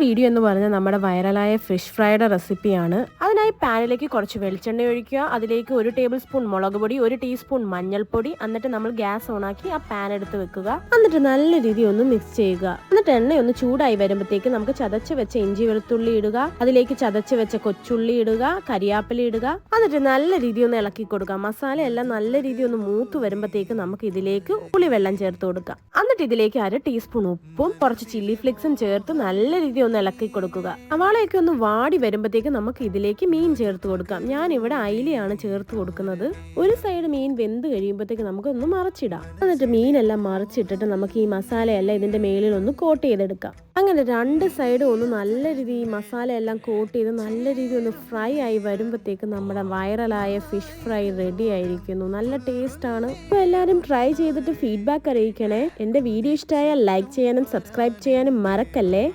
Video എന്ന് പറഞ്ഞാൽ നമ്മുടെ വൈറലായ ഫിഷ് ഫ്രൈയുടെ റെസിപ്പിയാണ്. അതിനായി പാനിലേക്ക് കുറച്ച് വെളിച്ചെണ്ണ ഒഴിക്കുക. അതിലേക്ക് 1 ടേബിൾ സ്പൂൺ മുളക് പൊടി, 1 ടീസ്പൂൺ മഞ്ഞൾപ്പൊടി, എന്നിട്ട് നമ്മൾ ഗ്യാസ് ഓണാക്കി ആ പാൻ എടുത്ത് വെക്കുക. എന്നിട്ട് നല്ല രീതിയിൽ ഒന്ന് മിക്സ് ചെയ്യുക. എന്നിട്ട് എണ്ണയൊന്ന് ചൂടായി വരുമ്പോഴത്തേക്ക് നമുക്ക് ചതച്ച് വെച്ച ഇഞ്ചി വെളുത്തുള്ളി ഇടുക. അതിലേക്ക് ചതച്ച് വെച്ച കൊച്ചുള്ളി ഇടുക, കരിയാപ്പില ഇടുക. എന്നിട്ട് നല്ല രീതിയിൽ ഒന്ന് ഇളക്കി കൊടുക്കുക. മസാല എല്ലാം നല്ല രീതിയിൽ ഒന്ന് മൂത്ത് വരുമ്പോഴത്തേക്ക് നമുക്ക് ഇതിലേക്ക് പുളിവെള്ളം ചേർത്ത് കൊടുക്കാം. എന്നിട്ട് ഇതിലേക്ക് 1/2 ടീസ്പൂൺ ഉപ്പും കുറച്ച് ചില്ലി ഫ്ലേക്സും ചേർത്ത് നല്ല രീതിയിൽ ഒന്ന് ഇളക്കി കൊടുക്കുക. സവാളയൊക്കെ ഒന്ന് വാടി വരുമ്പോഴത്തേക്ക് നമുക്ക് ഇതിലേക്ക് മീൻ ചേർത്ത് കൊടുക്കാം. ഞാൻ ഇവിടെ അയിലയാണ് ചേർത്ത് കൊടുക്കുന്നത്. ഒരു സൈഡ് മീൻ വെന്ത് കഴിയുമ്പോഴത്തേക്ക് നമുക്കൊന്ന് മറിച്ചിടാം. എന്നിട്ട് മീനെല്ലാം മറിച്ചിട്ടിട്ട് നമുക്ക് ഈ മസാലയെല്ലാം ഇതിന്റെ മേളിൽ ഒന്ന് കോട്ട് ചെയ്തെടുക്കാം. അങ്ങനെ 2 സൈഡും ഒന്ന് നല്ല രീതിയിൽ മസാല എല്ലാം കോട്ട് ചെയ്ത് നല്ല രീതിയിൽ ഒന്ന് ഫ്രൈ ആയി വരുമ്പോഴത്തേക്ക് നമ്മുടെ വൈറലായ ഫിഷ് ഫ്രൈ റെഡി ആയിരിക്കുന്നു. നല്ല ടേസ്റ്റ് ആണ്. അപ്പോൾ എല്ലാവരും ട്രൈ ചെയ്തിട്ട് ഫീഡ്ബാക്ക് അറിയിക്കണേ. എൻ്റെ വീഡിയോ ഇഷ്ടമായാൽ ലൈക്ക് ചെയ്യാനും സബ്സ്ക്രൈബ് ചെയ്യാനും മറക്കല്ലേ.